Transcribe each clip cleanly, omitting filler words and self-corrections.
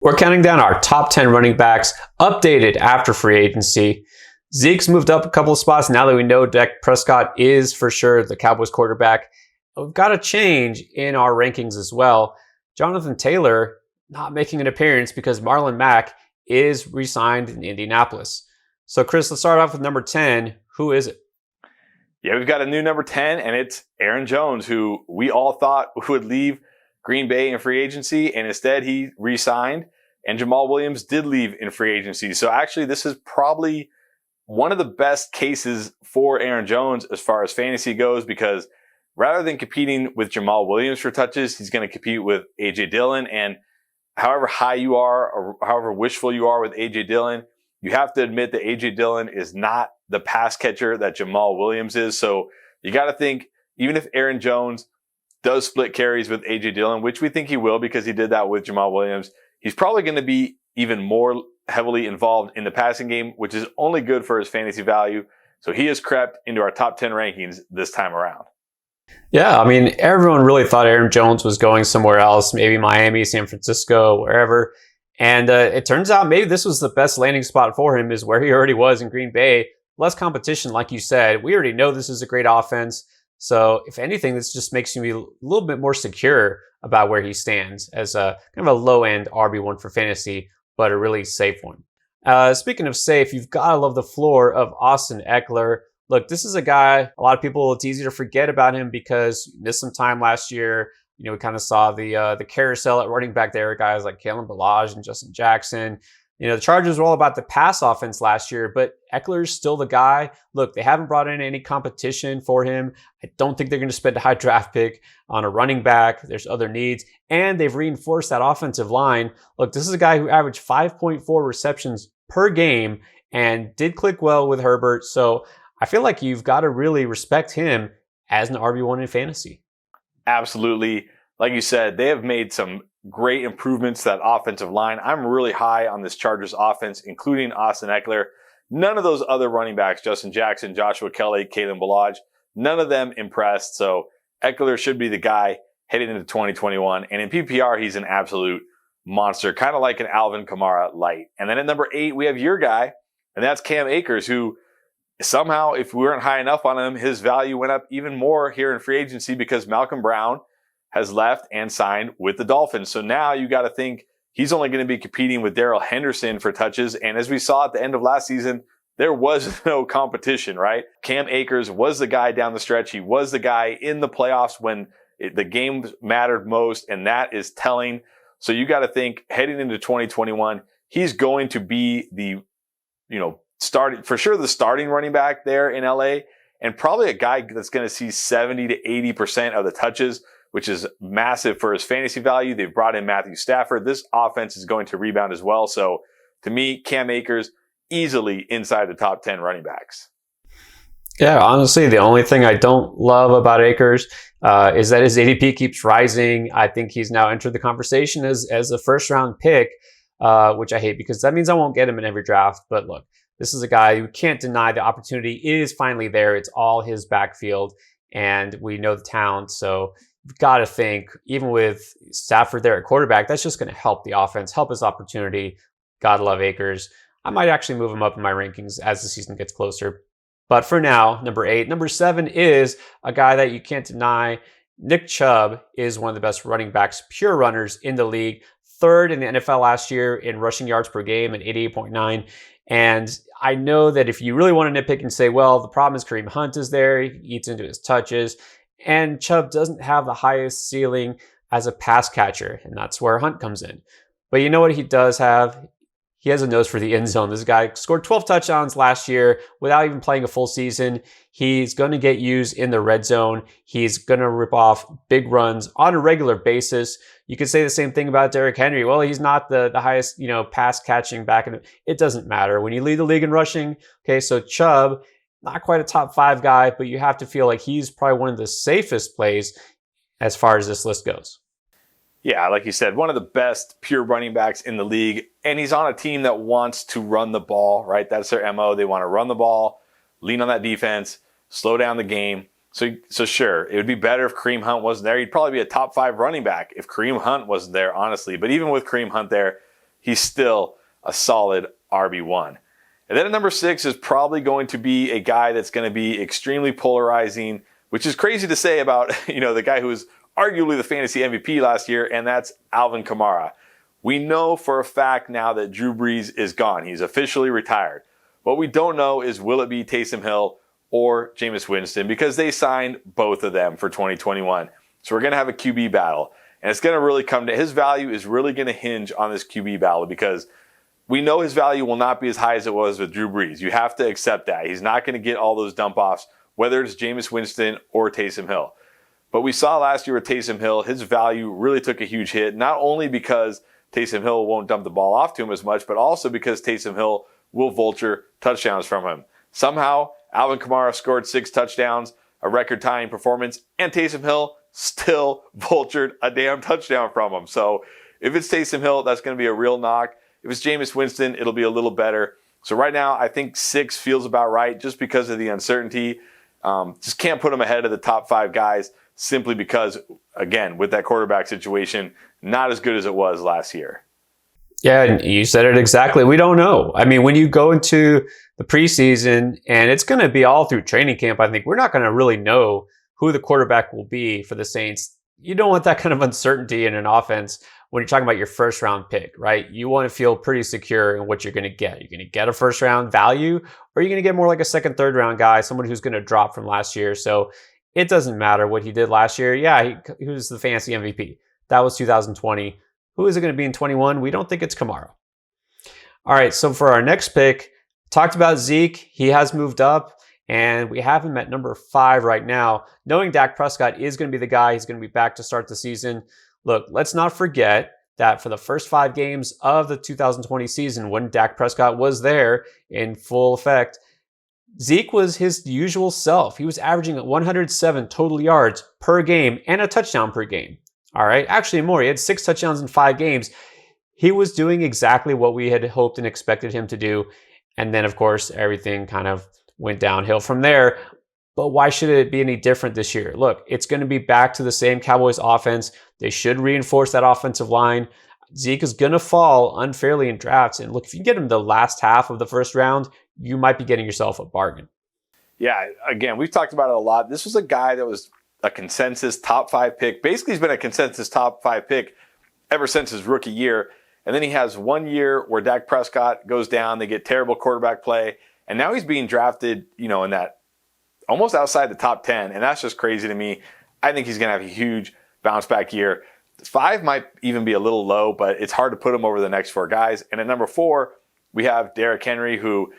We're counting down our top 10 running backs updated after free agency. Zeke's moved up a couple of spots now that we know Dak Prescott is for sure the Cowboys quarterback. We've got a change in our rankings as well. Jonathan Taylor not making an appearance because Marlon Mack is re-signed in Indianapolis. So Chris, let's start off with number 10. Who is it? Yeah, we've got a new number 10, and it's Aaron Jones, who we all thought would leave Green Bay in free agency, and instead he re-signed, and Jamal Williams did leave in free agency. So actually, this is probably one of the best cases for Aaron Jones as far as fantasy goes, because rather than competing with Jamal Williams for touches, he's going to compete with A.J. Dillon, and however high you are or however wishful you are with A.J. Dillon, you have to admit that A.J. Dillon is not the pass catcher that Jamal Williams is. So you got to think, even if Aaron Jones does split carries with A.J. Dillon, which we think he will because he did that with Jamal Williams, he's probably going to be even more heavily involved in the passing game, which is only good for his fantasy value. So he has crept into our top 10 rankings this time around. Yeah, I mean, everyone really thought Aaron Jones was going somewhere else, maybe Miami, San Francisco, wherever. And it turns out maybe this was the best landing spot for him, is where he already was in Green Bay. Less competition, like you said. We already know this is a great offense. So if anything, this just makes me a little bit more secure about where he stands as a kind of a low-end RB1 for fantasy, but a really safe one. Speaking of safe, you've got to love the floor of Austin Ekeler. Look, this is a guy, a lot of people, it's easy to forget about him because he missed some time last year. You know, we kind of saw the carousel at running back there, guys like Kalen Ballage and Justin Jackson. You know, the Chargers were all about the pass offense last year, but Eckler's still the guy. Look, they haven't brought in any competition for him. I don't think they're going to spend a high draft pick on a running back. There's other needs, and they've reinforced that offensive line. Look, this is a guy who averaged 5.4 receptions per game and did click well with Herbert. So I feel like you've got to really respect him as an RB1 in fantasy. Absolutely. Like you said, they have made some great improvements to that offensive line. I'm really high on this Chargers offense, including Austin Ekeler. None of those other running backs, Justin Jackson, Joshua Kelly, Kalen Ballage, none of them impressed. So Ekeler should be the guy heading into 2021. And in PPR, he's an absolute monster, kind of like an Alvin Kamara light. And then at number 8, we have your guy, and that's Cam Akers, who somehow, if we weren't high enough on him, his value went up even more here in free agency because Malcolm Brown has left and signed with the Dolphins. So now you got to think he's only going to be competing with Darrell Henderson for touches. And as we saw at the end of last season, there was no competition, right? Cam Akers was the guy down the stretch. He was the guy in the playoffs when the games mattered most, and that is telling. So you got to think heading into 2021, he's going to be the, starting for sure, the starting running back there in LA, and probably a guy that's going to see 70 to 80% of the touches, which is massive for his fantasy value. They've brought in Matthew Stafford. This offense is going to rebound as well. So to me, Cam Akers easily inside the top 10 running backs. Yeah, honestly, the only thing I don't love about Akers is that his ADP keeps rising. I think he's now entered the conversation as a first round pick, which I hate because that means I won't get him in every draft. But look, this is a guy who can't deny the opportunity is finally there. It's all his backfield, and we know the talent. So you've got to think, even with Stafford there at quarterback, that's just going to help the offense, help his opportunity. Gotta love Akers. I might actually move him up in my rankings as the season gets closer. But for now, number 8. Number 7 is a guy that you can't deny. Nick Chubb is one of the best running backs, pure runners in the league. 3rd in the NFL last year in rushing yards per game at 88.9. And I know that if you really want to nitpick and say, well, the problem is Kareem Hunt is there, he eats into his touches, and Chubb doesn't have the highest ceiling as a pass catcher, and that's where Hunt comes in. But you know what he does have? He has a nose for the end zone. This guy scored 12 touchdowns last year without even playing a full season. He's going to get used in the red zone. He's going to rip off big runs on a regular basis. You could say the same thing about Derrick Henry. Well, he's not the highest, pass catching back. It doesn't matter. When you lead the league in rushing, okay, so Chubb, not quite a top 5 guy, but you have to feel like he's probably one of the safest plays as far as this list goes. Yeah, like you said, one of the best pure running backs in the league. And he's on a team that wants to run the ball, right? That's their MO. They want to run the ball, lean on that defense, slow down the game. So sure, it would be better if Kareem Hunt wasn't there. He'd probably be a top 5 running back if Kareem Hunt wasn't there, honestly. But even with Kareem Hunt there, he's still a solid RB1. And then at number 6 is probably going to be a guy that's going to be extremely polarizing, which is crazy to say about, the guy who was arguably the fantasy MVP last year, and that's Alvin Kamara. We know for a fact now that Drew Brees is gone. He's officially retired. What we don't know is, will it be Taysom Hill or Jameis Winston, because they signed both of them for 2021. So we're going to have a QB battle. And it's going to really come to, his value is really going to hinge on this QB battle, because we know his value will not be as high as it was with Drew Brees. You have to accept that. He's not going to get all those dump offs, whether it's Jameis Winston or Taysom Hill. But we saw last year with Taysom Hill, his value really took a huge hit, not only because Taysom Hill won't dump the ball off to him as much, but also because Taysom Hill will vulture touchdowns from him. Somehow, Alvin Kamara scored 6 touchdowns, a record-tying performance, and Taysom Hill still vultured a damn touchdown from him. So if it's Taysom Hill, that's going to be a real knock. If it's Jameis Winston, it'll be a little better. So right now, I think 6 feels about right just because of the uncertainty. Just can't put him ahead of the top 5 guys simply because, again, with that quarterback situation, not as good as it was last year. Yeah, and you said it exactly. We don't know. I mean, when you go into the preseason, and it's going to be all through training camp, I think we're not going to really know who the quarterback will be for the Saints. You don't want that kind of uncertainty in an offense when you're talking about your first round pick, right? You want to feel pretty secure in what you're going to get. You're going to get a first round value, or you're going to get more like a second, third round guy, someone who's going to drop from last year. So it doesn't matter what he did last year. Yeah, he was the fantasy MVP. That was 2020. Who is it going to be in 21? We don't think it's Kamara. All right, so for our next pick, talked about Zeke. He has moved up, and we have him at number 5 right now. Knowing Dak Prescott is going to be the guy, he's going to be back to start the season. Look, let's not forget that for the first 5 games of the 2020 season, when Dak Prescott was there in full effect, Zeke was his usual self. He was averaging 107 total yards per game and a touchdown per game. All right, actually more. He had 6 touchdowns in 5 games. He was doing exactly what we had hoped and expected him to do. And then, of course, everything kind of went downhill from there. But why should it be any different this year? Look, it's going to be back to the same Cowboys offense. They should reinforce that offensive line. Zeke is going to fall unfairly in drafts. And look, if you get him the last half of the first round, you might be getting yourself a bargain. Yeah, again, we've talked about it a lot. This was a guy that was a consensus top 5 pick. Basically, he's been a consensus top 5 pick ever since his rookie year. And then he has 1 year where Dak Prescott goes down. They get terrible quarterback play. And now he's being drafted, in that almost outside the top 10. And that's just crazy to me. I think he's going to have a huge bounce back year. 5 might even be a little low, but it's hard to put him over the next 4 guys. And at number 4, we have Derrick Henry, who,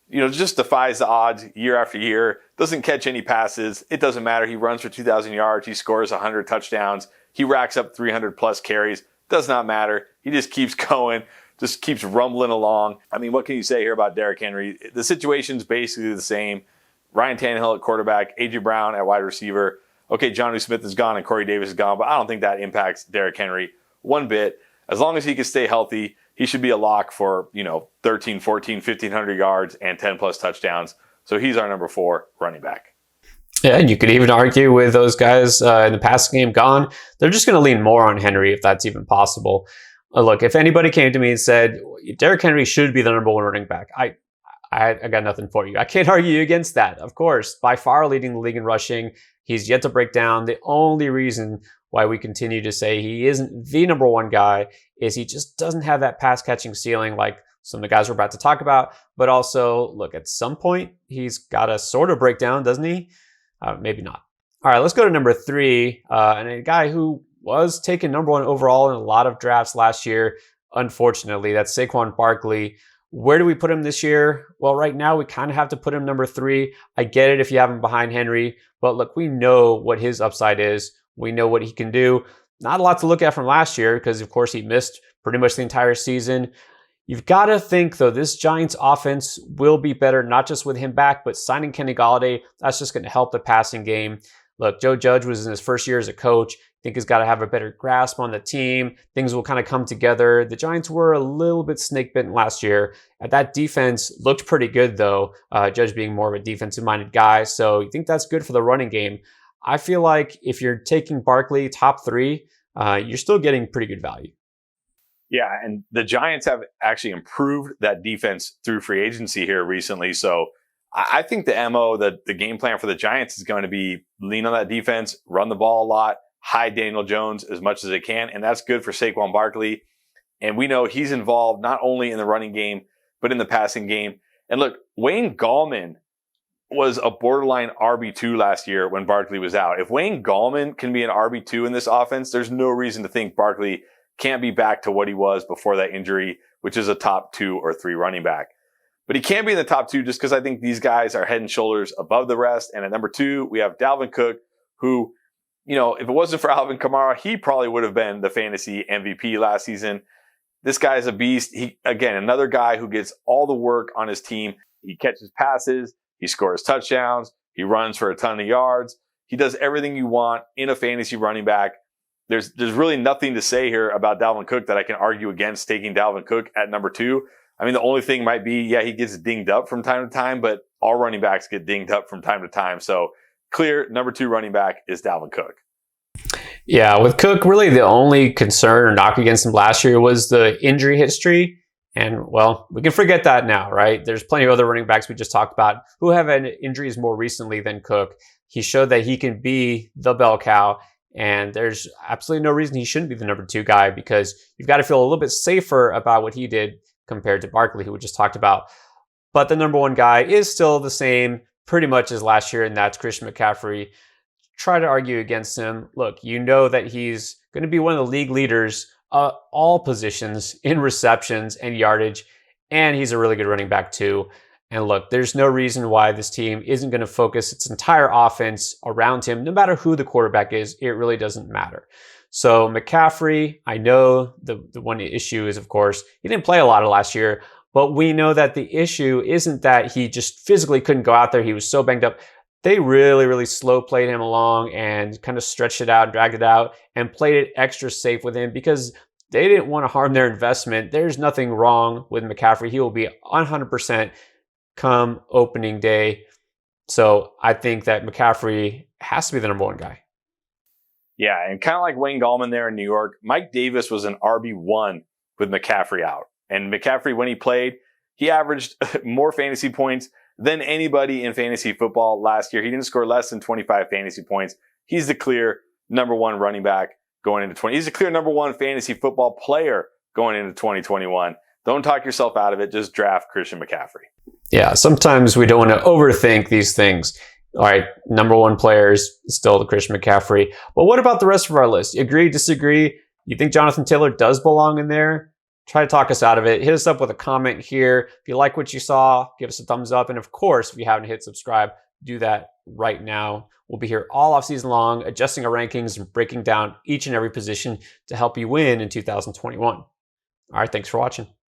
just defies the odds year after year, doesn't catch any passes. It doesn't matter. He runs for 2,000 yards. He scores 100 touchdowns. He racks up 300 plus carries. Does not matter. He just keeps going, just keeps rumbling along. I mean, what can you say here about Derrick Henry? The situation's basically the same. Ryan Tannehill at quarterback, A.J. Brown at wide receiver. Okay, Jonnu Smith is gone and Corey Davis is gone, but I don't think that impacts Derrick Henry one bit. As long as he can stay healthy, he should be a lock for, 13, 14, 1,500 yards and 10 plus touchdowns. So he's our number 4 running back. Yeah, and you could even argue with those guys in the passing game gone, they're just going to lean more on Henry if that's even possible. Look, if anybody came to me and said, Derrick Henry should be the number 1 running back, I got nothing for you. I can't argue against that. Of course, by far leading the league in rushing. He's yet to break down. The only reason why we continue to say he isn't the number 1 guy is he just doesn't have that pass catching ceiling like some of the guys we're about to talk about. But also, look, at some point, he's got to sort of break down, doesn't he? Maybe not. All right, let's go to number 3. And a guy who was taken number 1 overall in a lot of drafts last year. Unfortunately, that's Saquon Barkley. Where do we put him this year? Well, right now we kind of have to put him number 3. I get it if you have him behind Henry, but look, we know what his upside is. We know what he can do. Not a lot to look at from last year because, of course, he missed pretty much the entire season. You've got to think, though, this Giants offense will be better, not just with him back, but signing Kenny Golladay, that's just going to help the passing game. Look, Joe Judge was in his first year as a coach. I think he's got to have a better grasp on the team. Things will kind of come together. The Giants were a little bit snake-bitten last year. That defense looked pretty good, though, Judge being more of a defensive-minded guy. So you think that's good for the running game. I feel like if you're taking Barkley top 3, you're still getting pretty good value. Yeah, and the Giants have actually improved that defense through free agency here recently. So I think the MO, the game plan for the Giants is going to be lean on that defense, run the ball a lot, hide Daniel Jones as much as they can. And that's good for Saquon Barkley. And we know he's involved not only in the running game, but in the passing game. And look, Wayne Gallman was a borderline RB2 last year when Barkley was out. If Wayne Gallman can be an RB2 in this offense, there's no reason to think Barkley can't be back to what he was before that injury, which is a top 2 or 3 running back. But he can't be in the top 2 just because I think these guys are head and shoulders above the rest. And at number 2, we have Dalvin Cook, who, if it wasn't for Alvin Kamara, he probably would have been the fantasy MVP last season. This guy is a beast. He, again, another guy who gets all the work on his team. He catches passes. He scores touchdowns. He runs for a ton of yards. He does everything you want in a fantasy running back. There's really nothing to say here about Dalvin Cook that I can argue against taking Dalvin Cook at number 2. I mean, the only thing might be, he gets dinged up from time to time, but all running backs get dinged up from time to time. So clear number 2 running back is Dalvin Cook. Yeah, with Cook, really the only concern or knock against him last year was the injury history. And, well, we can forget that now, right? There's plenty of other running backs we just talked about who have had injuries more recently than Cook. He showed that he can be the bell cow, and there's absolutely no reason he shouldn't be the number 2 guy, because you've got to feel a little bit safer about what he did compared to Barkley, who we just talked about. But the number 1 guy is still the same pretty much as last year, and that's Christian McCaffrey. Try to argue against him. Look, you know that he's going to be one of the league leaders all positions in receptions and yardage, and he's a really good running back too. And look, there's no reason why this team isn't going to focus its entire offense around him, no matter who the quarterback is. It really doesn't matter. So McCaffrey, I know the one issue is, of course, he didn't play a lot of last year, but we know that the issue isn't that he just physically couldn't go out there. He was so banged up. They really, really slow played him along and kind of stretched it out, dragged it out, and played it extra safe with him because they didn't want to harm their investment. There's nothing wrong with McCaffrey. He will be 100% come opening day. So I think that McCaffrey has to be the number 1 guy. Yeah, and kind of like Wayne Gallman there in New York, Mike Davis was an RB1 with McCaffrey out. And McCaffrey, when he played, he averaged more fantasy points than anybody in fantasy football last year. He didn't score less than 25 fantasy points. He's the clear number 1 running back going into 20. He's the clear number 1 fantasy football player going into 2021. Don't talk yourself out of it. Just draft Christian McCaffrey. Yeah, sometimes we don't want to overthink these things. All right, number 1 player is still the Christian McCaffrey. But what about the rest of our list? Agree, disagree? You think Jonathan Taylor does belong in there? Try to talk us out of it. Hit us up with a comment here. If you like what you saw, give us a thumbs up. And of course, if you haven't hit subscribe, do that right now. We'll be here all off season long, adjusting our rankings and breaking down each and every position to help you win in 2021. All right, thanks for watching.